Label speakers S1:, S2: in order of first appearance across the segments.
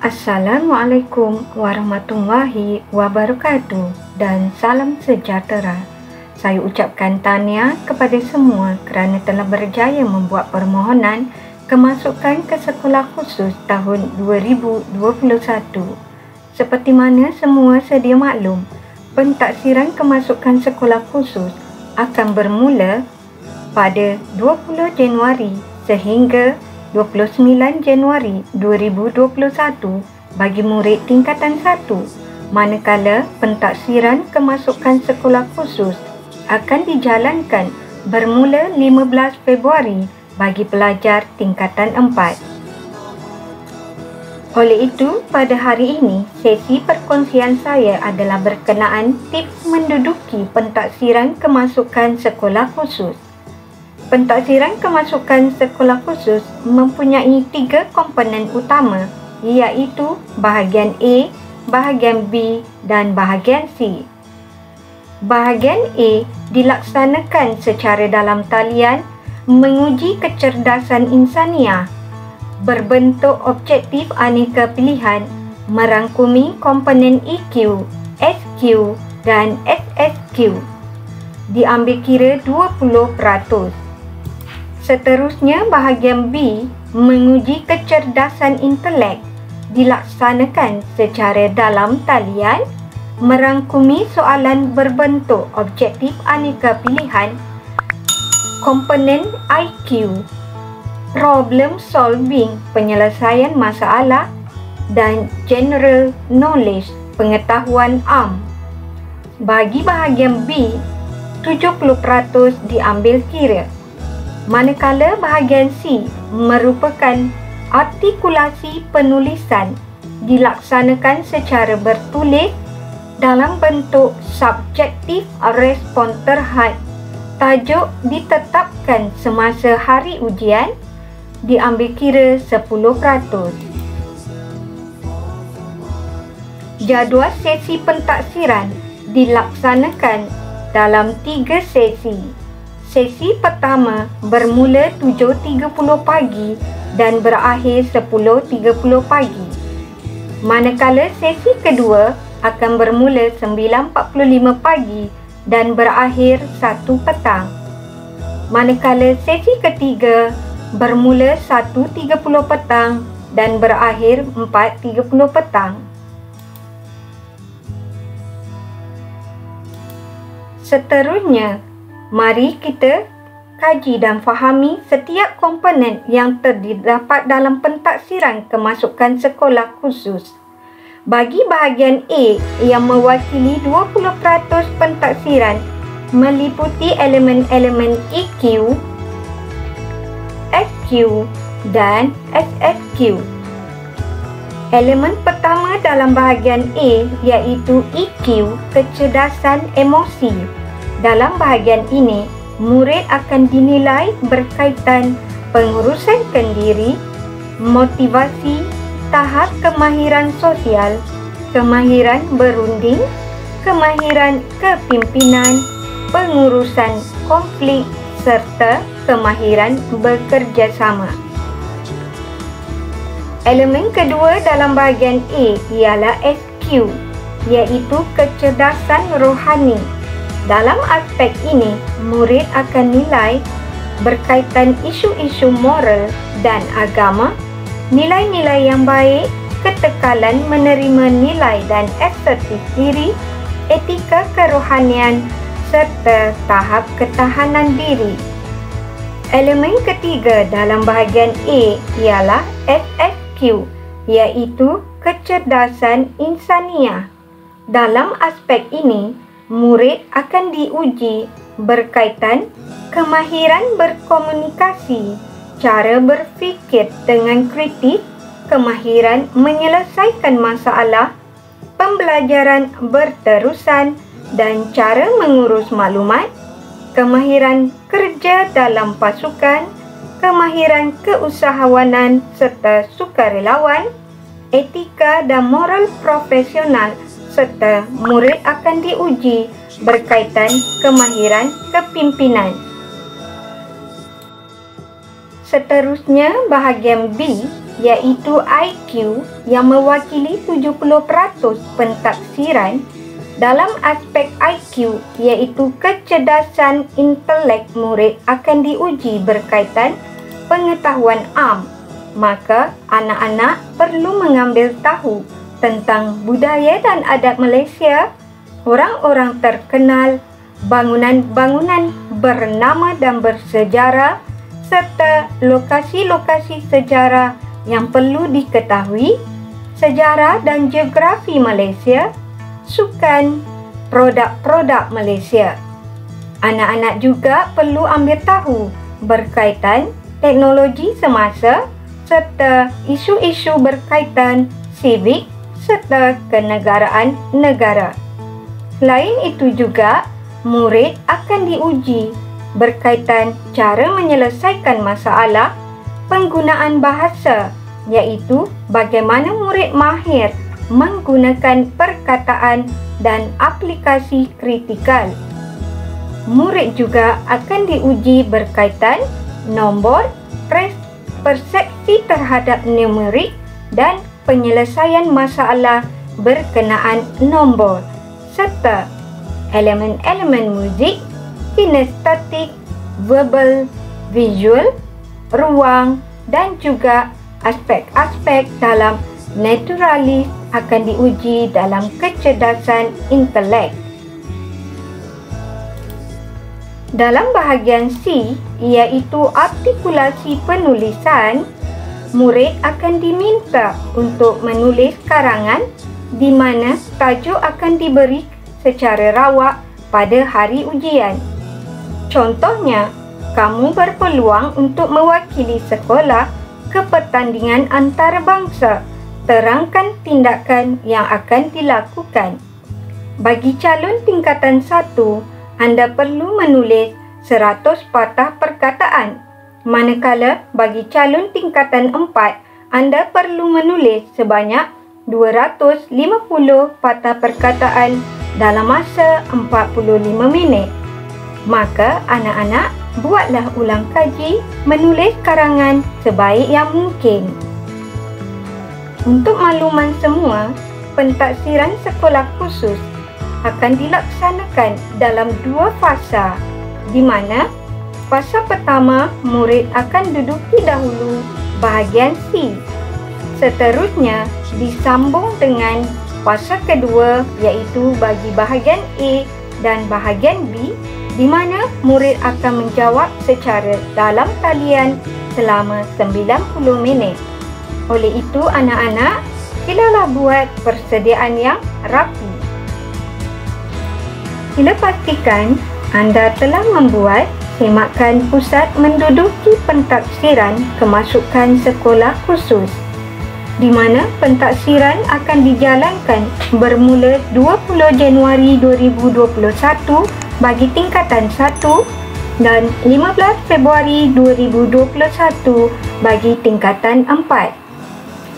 S1: Assalamualaikum warahmatullahi wabarakatuh dan salam sejahtera. Saya ucapkan tahniah kepada semua kerana telah berjaya membuat permohonan kemasukan ke sekolah khusus tahun 2021. Seperti mana semua sedia maklum, pentaksiran kemasukan sekolah khusus akan bermula pada 20 Januari sehingga 29 Januari 2021 bagi murid tingkatan 1, manakala pentaksiran kemasukan sekolah khusus akan dijalankan bermula 15 Februari bagi pelajar tingkatan 4. Oleh itu, pada hari ini, sesi perkongsian saya adalah berkenaan tips menduduki pentaksiran kemasukan sekolah khusus. Pentaksiran kemasukan sekolah khusus mempunyai 3 komponen utama, iaitu bahagian A, bahagian B dan bahagian C. Bahagian A dilaksanakan secara dalam talian menguji kecerdasan insaniah, berbentuk objektif aneka pilihan, merangkumi komponen EQ, SQ dan SSQ. Diambil kira 20%. Seterusnya, bahagian B menguji kecerdasan intelek, dilaksanakan secara dalam talian, merangkumi soalan berbentuk objektif aneka pilihan, komponen IQ, problem solving, penyelesaian masalah dan general knowledge, pengetahuan am. Bagi bahagian B, 70% diambil kira. Manakala bahagian C merupakan artikulasi penulisan, dilaksanakan secara bertulis dalam bentuk subjektif respon terhad. Tajuk ditetapkan semasa hari ujian, diambil kira 10%. Jadual sesi pentaksiran dilaksanakan dalam 3 sesi. Sesi pertama bermula 7.30 pagi dan berakhir 10.30 pagi. Manakala sesi kedua akan bermula 9.45 pagi dan berakhir 1 petang. Manakala sesi ketiga bermula 1.30 petang dan berakhir 4.30 petang. Seterusnya, mari kita kaji dan fahami setiap komponen yang terdapat dalam pentaksiran kemasukan sekolah khusus. Bagi bahagian A yang mewakili 20% pentaksiran meliputi elemen-elemen EQ, SQ dan SSQ. Elemen pertama dalam bahagian A iaitu EQ, kecerdasan emosi. Dalam bahagian ini, murid akan dinilai berkaitan pengurusan kendiri, motivasi, tahap kemahiran sosial, kemahiran berunding, kemahiran kepimpinan, pengurusan konflik serta kemahiran bekerjasama. Elemen kedua dalam bahagian A ialah SQ, iaitu kecerdasan rohani. Dalam aspek ini, murid akan nilai berkaitan isu-isu moral dan agama, nilai-nilai yang baik, ketekalan menerima nilai dan estetik diri, etika kerohanian serta tahap ketahanan diri. Elemen ketiga dalam bahagian A ialah SSQ, iaitu kecerdasan insaniah. Dalam aspek ini, murid akan diuji berkaitan kemahiran berkomunikasi, cara berfikir dengan kritis, kemahiran menyelesaikan masalah, pembelajaran berterusan dan cara mengurus maklumat, kemahiran kerja dalam pasukan, kemahiran keusahawanan serta sukarelawan, etika dan moral profesional, serta murid akan diuji berkaitan kemahiran kepimpinan. Seterusnya, bahagian B iaitu IQ yang mewakili 70% pentaksiran. Dalam aspek IQ, iaitu kecerdasan intelek murid akan diuji berkaitan pengetahuan am. Maka, anak-anak perlu mengambil tahu tentang budaya dan adat Malaysia, orang-orang terkenal, bangunan-bangunan bernama dan bersejarah, serta lokasi-lokasi sejarah yang perlu diketahui, sejarah dan geografi Malaysia, sukan, produk-produk Malaysia. Anak-anak juga perlu ambil tahu berkaitan teknologi semasa serta isu-isu berkaitan sivik serta kenegaraan negara. Selain itu juga, murid akan diuji berkaitan cara menyelesaikan masalah, penggunaan bahasa, iaitu bagaimana murid mahir menggunakan perkataan dan aplikasi kritikal. Murid juga akan diuji berkaitan nombor, persepsi terhadap numerik dan penyelesaian masalah berkenaan nombor, serta elemen-elemen muzik, kinestetik, verbal, visual, ruang dan juga aspek-aspek dalam naturalis akan diuji dalam kecerdasan intelek. Dalam bahagian C, iaitu artikulasi penulisan, murid akan diminta untuk menulis karangan di mana tajuk akan diberi secara rawak pada hari ujian. Contohnya, kamu berpeluang untuk mewakili sekolah ke pertandingan antarabangsa. Terangkan tindakan yang akan dilakukan. Bagi calon tingkatan 1, anda perlu menulis 100 patah perkataan. Manakala bagi calon tingkatan 4, anda perlu menulis sebanyak 250 patah perkataan dalam masa 45 minit. Maka anak-anak buatlah ulang kaji menulis karangan sebaik yang mungkin. Untuk makluman semua, pentaksiran sekolah khusus akan dilaksanakan dalam 2 fasa, di mana fasa pertama murid akan duduki dahulu bahagian C. Seterusnya disambung dengan fasa kedua, iaitu bagi bahagian A dan bahagian B, di mana murid akan menjawab secara dalam talian selama 90 minit. Oleh itu, anak-anak, silalah buat persediaan yang rapi. Sila pastikan anda telah membuat semakan pusat menduduki pentaksiran kemasukan sekolah khusus, di mana pentaksiran akan dijalankan bermula 20 Januari 2021 bagi tingkatan 1 dan 15 Februari 2021 bagi tingkatan 4.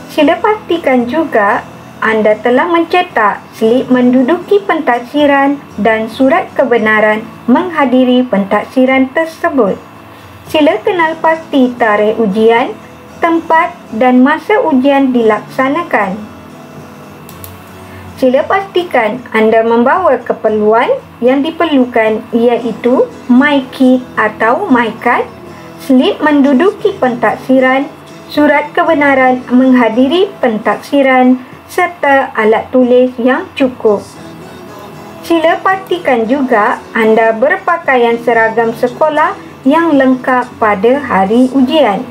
S1: Sila pastikan juga anda telah mencetak slip menduduki pentaksiran dan surat kebenaran menghadiri pentaksiran tersebut. Sila kenal pasti tarikh ujian, tempat dan masa ujian dilaksanakan. Sila pastikan anda membawa keperluan yang diperlukan, iaitu MyKit atau MyCard, slip menduduki pentaksiran, surat kebenaran menghadiri pentaksiran serta alat tulis yang cukup. Sila pastikan juga anda berpakaian seragam sekolah yang lengkap pada hari ujian.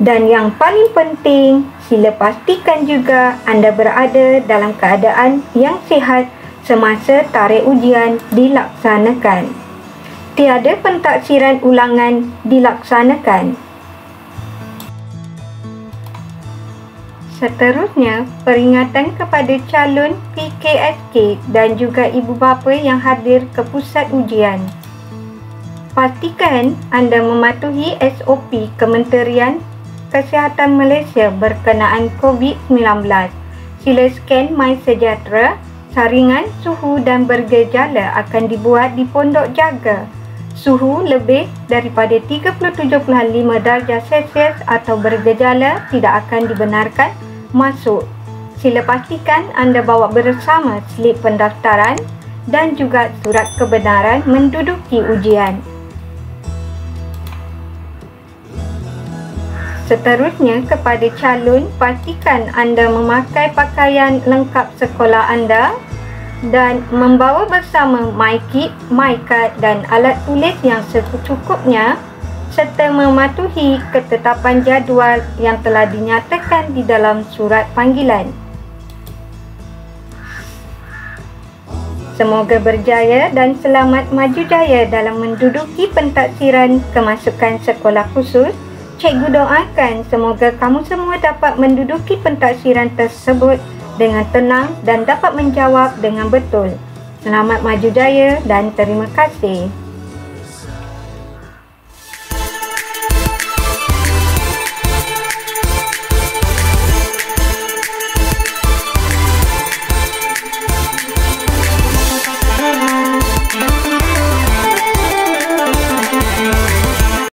S1: Dan yang paling penting, sila pastikan juga anda berada dalam keadaan yang sihat semasa tarikh ujian dilaksanakan. Tiada pentaksiran ulangan dilaksanakan. Seterusnya, peringatan kepada calon PKSK dan juga ibu bapa yang hadir ke pusat ujian. Pastikan anda mematuhi SOP Kementerian Kesihatan Malaysia berkenaan COVID-19. Sila scan MySejahtera. Saringan suhu dan bergejala akan dibuat di pondok jaga. suhu lebih daripada 37.5 darjah Celsius atau bergejala tidak akan dibenarkan masuk. Sila pastikan anda bawa bersama slip pendaftaran dan juga surat kebenaran menduduki ujian. Seterusnya, kepada calon, pastikan anda memakai pakaian lengkap sekolah anda dan membawa bersama MyKit, MyCard dan alat tulis yang secukupnya serta mematuhi ketetapan jadual yang telah dinyatakan di dalam surat panggilan. Semoga berjaya dan selamat maju jaya dalam menduduki pentaksiran kemasukan sekolah khusus. Cikgu doakan semoga kamu semua dapat menduduki pentaksiran tersebut dengan tenang dan dapat menjawab dengan betul. Selamat maju jaya dan terima kasih.